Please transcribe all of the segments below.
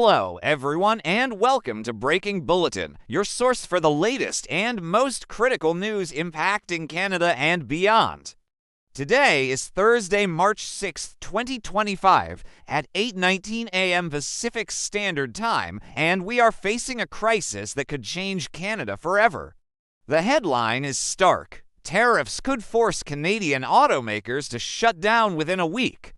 Hello, everyone, and welcome to Breaking Bulletin, your source for the latest and most critical news impacting Canada and beyond. Today is Thursday, March 6, 2025, at 8:19 a.m. Pacific Standard Time, and we are facing a crisis that could change Canada forever. The headline is stark. Tariffs could force Canadian automakers to shut down within a week.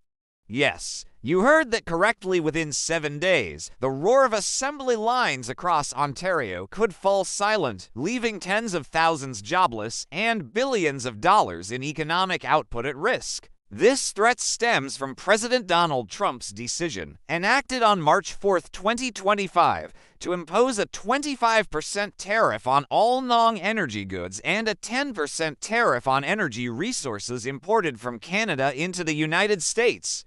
Yes, you heard that correctly. Within 7 days, the roar of assembly lines across Ontario could fall silent, leaving tens of thousands jobless and billions of dollars in economic output at risk. This threat stems from President Donald Trump's decision, enacted on March 4, 2025, to impose a 25% tariff on all non-energy goods and a 10% tariff on energy resources imported from Canada into the United States.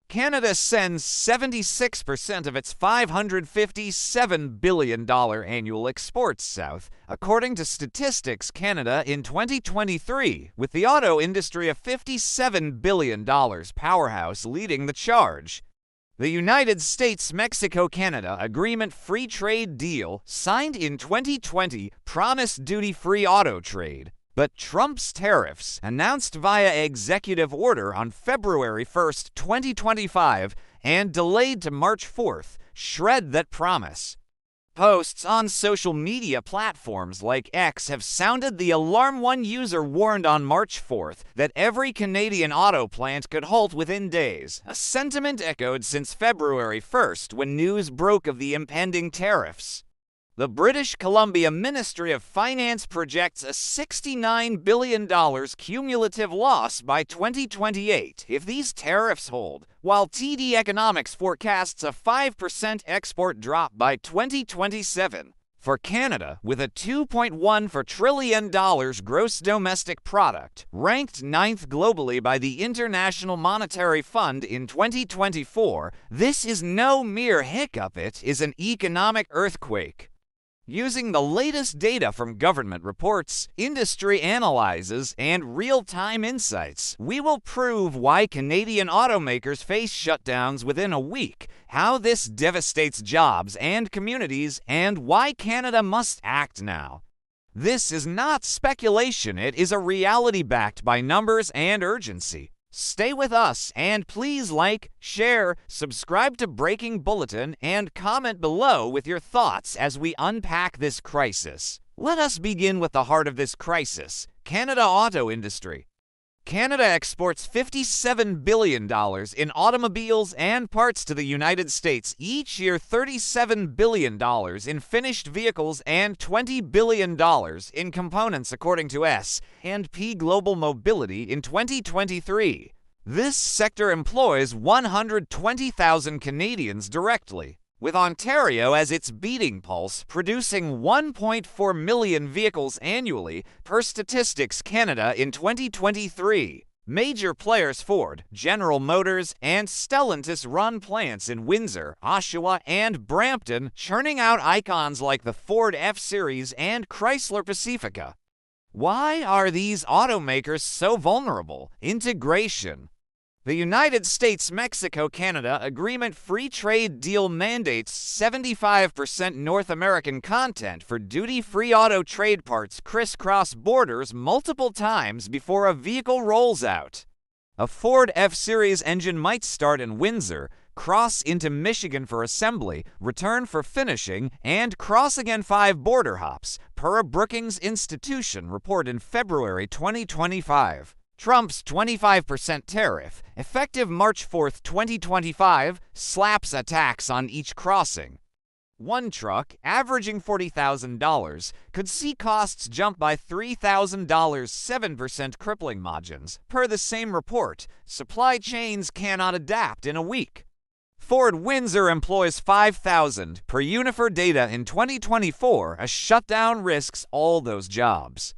Canada sends 76% of its $557 billion annual exports south, according to Statistics Canada in 2023, with the auto industry a $57 billion powerhouse leading the charge. The United States-Mexico-Canada Agreement Free Trade Deal, signed in 2020, promised duty-free auto trade. But Trump's tariffs, announced via executive order on February 1, 2025, and delayed to March 4th, shred that promise. Posts on social media platforms like X have sounded the alarm. One user warned on March 4th that every Canadian auto plant could halt within days, a sentiment echoed since February 1st when news broke of the impending tariffs. The British Columbia Ministry of Finance projects a $69 billion cumulative loss by 2028 if these tariffs hold, while TD Economics forecasts a 5% export drop by 2027. For Canada, with a $2.14 trillion gross domestic product, ranked 9th globally by the International Monetary Fund in 2024, this is no mere hiccup, it is an economic earthquake. Using the latest data from government reports, industry analyses, and real-time insights, we will prove why Canadian automakers face shutdowns within a week, how this devastates jobs and communities, and why Canada must act now. This is not speculation, it is a reality backed by numbers and urgency. Stay with us, and please like, share, subscribe to Breaking Bulletin, and comment below with your thoughts as we unpack this crisis. Let us begin with the heart of this crisis: Canada auto industry. Canada exports $57 billion in automobiles and parts to the United States each year, $37 billion in finished vehicles, and $20 billion in components, according to S&P Global Mobility in 2023. This sector employs 120,000 Canadians directly, with Ontario as its beating pulse, producing 1.4 million vehicles annually, per Statistics Canada in 2023. Major players Ford, General Motors, and Stellantis run plants in Windsor, Oshawa, and Brampton, churning out icons like the Ford F-Series and Chrysler Pacifica. Why are these automakers so vulnerable? Integration. The United States-Mexico-Canada Agreement Free Trade Deal mandates 75% North American content for duty-free auto trade parts crisscross borders multiple times before a vehicle rolls out. A Ford F-Series engine might start in Windsor, cross into Michigan for assembly, return for finishing, and cross again 5 border hops, per a Brookings Institution report in February 2025. Trump's 25% tariff, effective March 4, 2025, slaps a tax on each crossing. One truck, averaging $40,000, could see costs jump by $3,000, 7% crippling margins. Per the same report, supply chains cannot adapt in a week. Ford Windsor employs 5,000 per Unifor data in 2024. A shutdown risks all those jobs.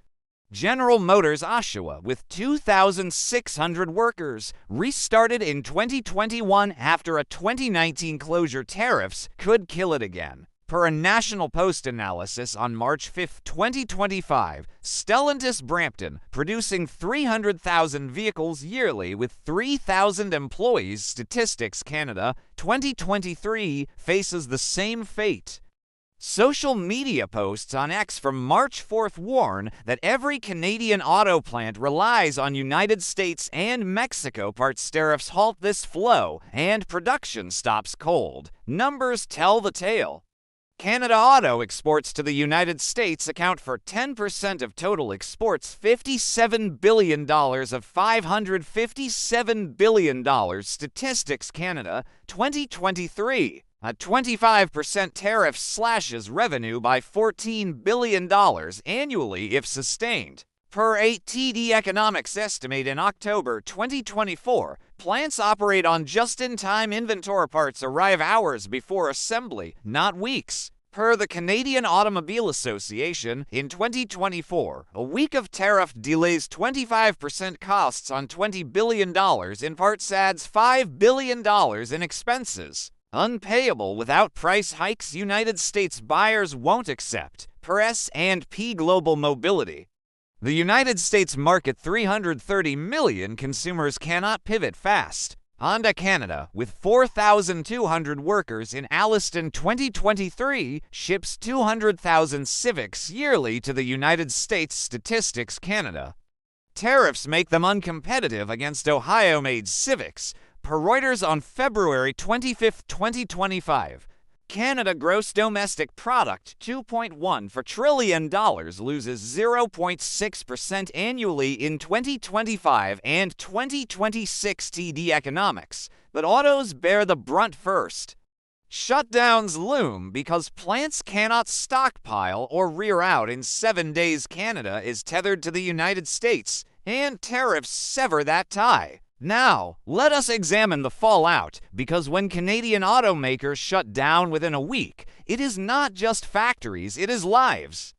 General Motors Oshawa, with 2,600 workers, restarted in 2021 after a 2019 closure. Tariffs could kill it again. Per a National Post analysis on March 5, 2025, Stellantis Brampton, producing 300,000 vehicles yearly with 3,000 employees, Statistics Canada, 2023, faces the same fate. Social media posts on X from March 4th warn that every Canadian auto plant relies on United States and Mexico parts tariffs halt this flow and production stops cold. Numbers tell the tale. Canada Auto exports to the United States account for 10% of total exports, $57 billion of $557 billion, Statistics Canada, 2023. A 25% tariff slashes revenue by $14 billion annually if sustained. Per a TD Economics estimate in October 2024, plants operate on just-in-time inventory. Parts arrive hours before assembly, not weeks. Per the Canadian Automobile Association, in 2024, a week of tariff delays 25% costs on $20 billion in parts adds $5 billion in expenses. Unpayable without price hikes United States buyers won't accept, per S&P Global Mobility. The United States market 330 million consumers cannot pivot fast. Honda Canada, with 4,200 workers in Alliston 2023, ships 200,000 Civics yearly to the United States, Statistics Canada. Tariffs make them uncompetitive against Ohio-made Civics. Per Reuters on February 25, 2025, Canada gross domestic product $2.1 trillion loses 0.6% annually in 2025 and 2026 TD Economics, but autos bear the brunt first. Shutdowns loom because plants cannot stockpile or rear out in 7 days. Canada is tethered to the United States, and tariffs sever that tie. Now, let us examine the fallout, because when Canadian automakers shut down within a week, it is not just factories, it is lives.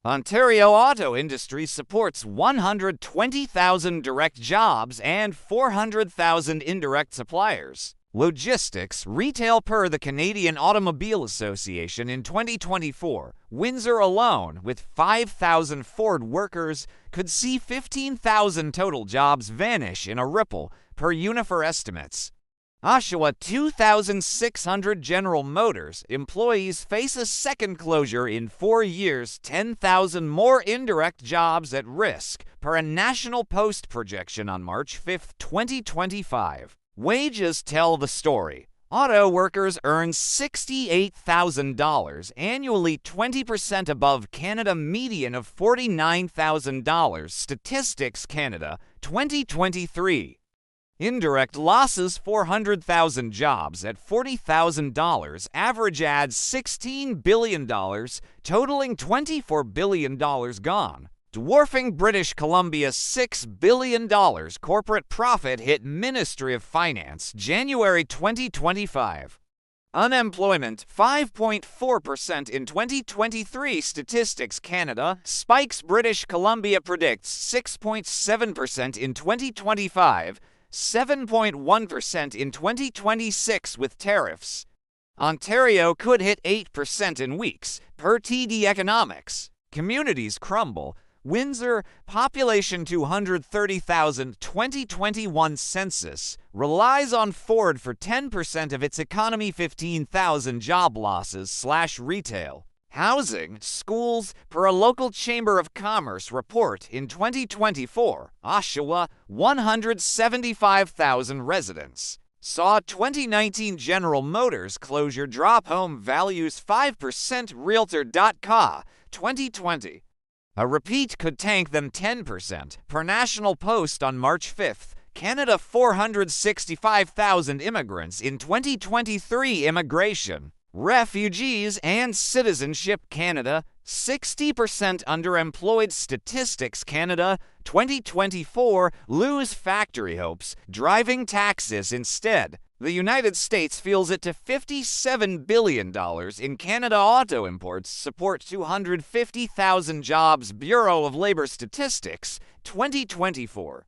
Ontario auto industry supports 120,000 direct jobs and 400,000 indirect suppliers. Logistics, retail. Per the Canadian Automobile Association in 2024, Windsor alone, with 5,000 Ford workers, could see 15,000 total jobs vanish in a ripple, per Unifor estimates. Oshawa, 2,600 General Motors employees face a second closure in 4 years, 10,000 more indirect jobs at risk, per a National Post projection on March 5, 2025. Wages tell the story. Auto workers earn $68,000 annually, 20% above Canada median of $49,000, Statistics Canada, 2023. Indirect losses 400,000 jobs at $40,000, average adds $16 billion, totaling $24 billion gone. Dwarfing British Columbia's $6 billion corporate profit hit Ministry of Finance, January 2025. Unemployment 5.4% in 2023, Statistics Canada, spikes. British Columbia predicts 6.7% in 2025, 7.1% in 2026 with tariffs. Ontario could hit 8% in weeks, per TD Economics. Communities crumble. Windsor, population 230,000, 2021 census, relies on Ford for 10% of its economy, 15,000 job losses / retail. Housing, schools, per a local Chamber of Commerce report in 2024, Oshawa, 175,000 residents. Saw 2019 General Motors closure drop home values 5%, Realtor.ca, 2020. A repeat could tank them 10%, per National Post on March 5th. Canada 465,000 immigrants in 2023 immigration. Refugees and Citizenship Canada, 60% underemployed, Statistics Canada, 2024, lose factory hopes, driving taxes instead. The United States feels it to $57 billion in Canada auto imports, support 250,000 jobs, Bureau of Labor Statistics, 2024.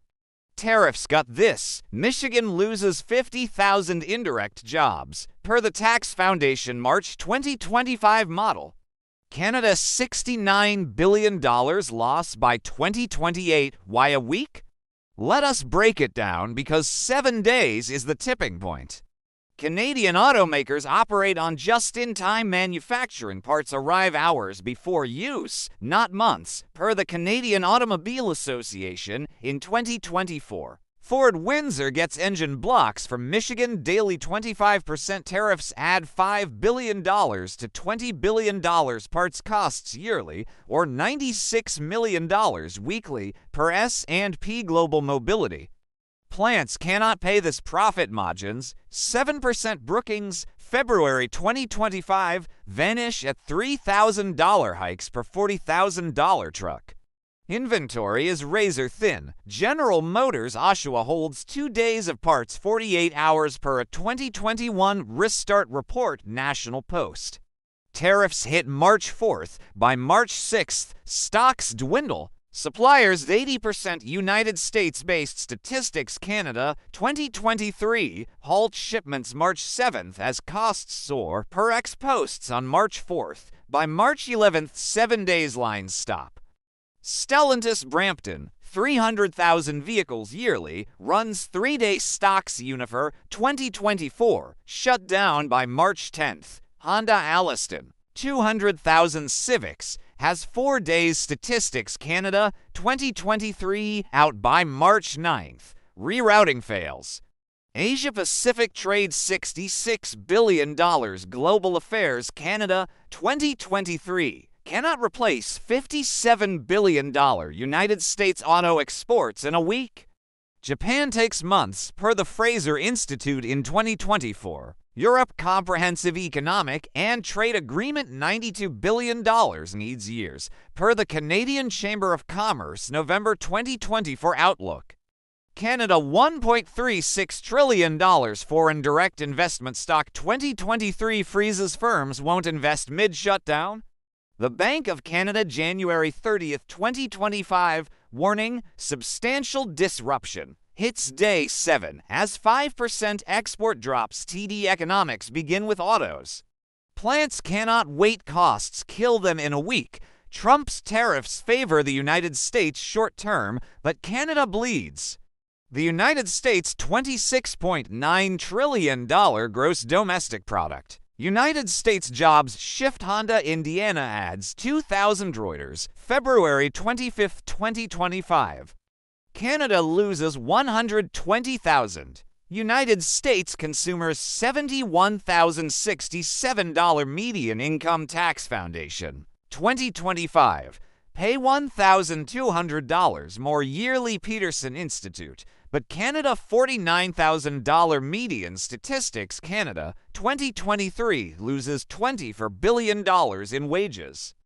Tariffs got this. Michigan loses 50,000 indirect jobs, per the Tax Foundation March 2025 model. Canada's $69 billion loss by 2028. Why a week? Let us break it down, because 7 days is the tipping point. Canadian automakers operate on just-in-time manufacturing. Parts arrive hours before use, not months, per the Canadian Automobile Association in 2024. Ford Windsor gets engine blocks from Michigan. Daily 25% tariffs add $5 billion to $20 billion parts costs yearly, or $96 million weekly, per S&P Global Mobility. Plants cannot pay this profit margins. 7% Brookings, February 2025, vanish at $3,000 hikes per $40,000 truck. Inventory is razor thin. General Motors Oshawa holds 2 days of parts, 48 hours per a 2021 Restart report. National Post. Tariffs hit March 4th. By March 6th, stocks dwindle. Suppliers 80% United States-based Statistics Canada 2023 halt shipments March 7th as costs soar, per X posts on March 4th. By March 11th, 7 days lines stop. Stellantis Brampton, 300,000 vehicles yearly, runs 3-day stocks. Unifor 2024 shut down by March 10th. Honda Alliston, 200,000 Civics, has 4 days. Statistics Canada 2023 out by March 9th. Rerouting fails. Asia Pacific trades $66 billion. Global Affairs Canada 2023 cannot replace $57 billion United States auto exports in a week. Japan takes months, per the Fraser Institute in 2024. Europe Comprehensive Economic and Trade Agreement $92 billion needs years, per the Canadian Chamber of Commerce November 2024 outlook. Canada $1.36 trillion foreign direct investment stock 2023 freezes. Firms won't invest mid-shutdown. The Bank of Canada January 30th, 2025, warning substantial disruption. Hits day 7 as 5% export drops. TD Economics begin with autos. Plants cannot wait, costs kill them in a week. Trump's tariffs favor the United States short term, but Canada bleeds. The United States $26.9 trillion gross domestic product. United States jobs shift. Honda Indiana adds 2,000 Reuters, February 25, 2025. Canada loses 120,000. United States consumers $71,067 median income. Tax Foundation 2025 pay $1,200 more yearly. Peterson Institute. But Canada $49,000 median. Statistics Canada 2023 loses $24 billion in wages.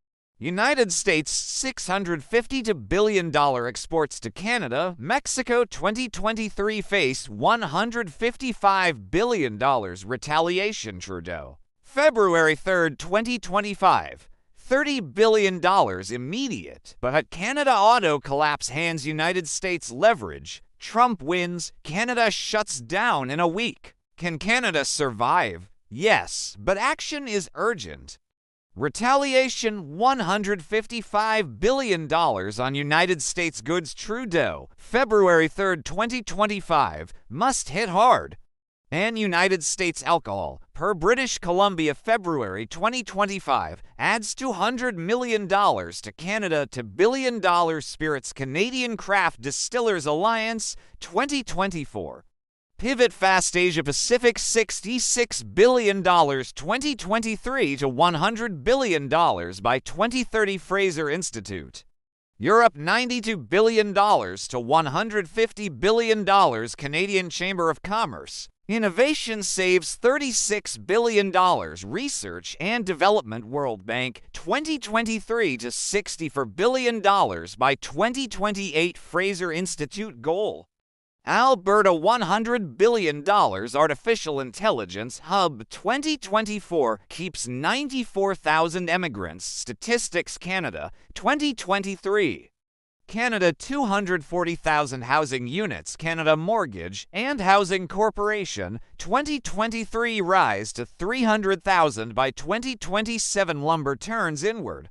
United States $652 billion exports to Canada. Mexico 2023 face $155 billion retaliation. Trudeau. February 3, 2025. $30 billion immediate. But Canada auto collapse hands United States leverage. Trump wins. Canada shuts down in a week. Can Canada survive? Yes, but action is urgent. Retaliation $155 billion on United States goods. Trudeau, February 3, 2025, must hit hard. And United States alcohol, per British Columbia, February 2025, adds $200 million to Canada to $1 billion. Spirits Canadian Craft Distillers Alliance 2024. Pivot fast. Asia Pacific $66 billion 2023 to $100 billion by 2030. Fraser Institute. Europe $92 billion to $150 billion. Canadian Chamber of Commerce. Innovation saves $36 billion. Research and Development World Bank 2023 to $64 billion by 2028. Fraser Institute goal. Alberta $100 billion Artificial Intelligence Hub 2024 keeps 94,000 immigrants. Statistics Canada 2023. Canada 240,000 housing units. Canada Mortgage and Housing Corporation 2023 rise to 300,000 by 2027. Lumber turns inward.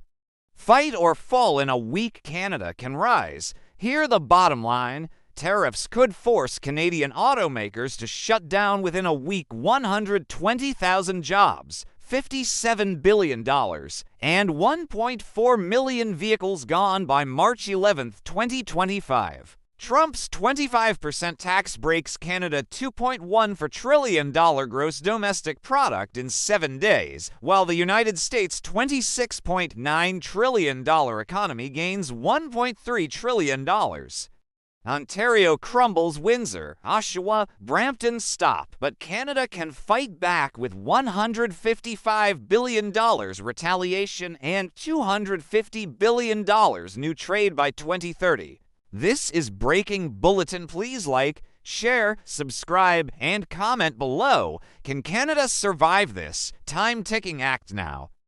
Fight or fall in a weak Canada can rise. Here the bottom line. Tariffs could force Canadian automakers to shut down within a week. 120,000 jobs, $57 billion, and 1.4 million vehicles gone by March 11, 2025. Trump's 25% tax breaks Canada $2.14 trillion gross domestic product in 7 days, while the United States' $26.9 trillion economy gains $1.3 trillion. Ontario crumbles Windsor, Oshawa, Brampton stop, but Canada can fight back with $155 billion retaliation and $250 billion new trade by 2030. This is Breaking Bulletin. Please like, share, subscribe, and comment below. Can Canada survive this time-ticking act now?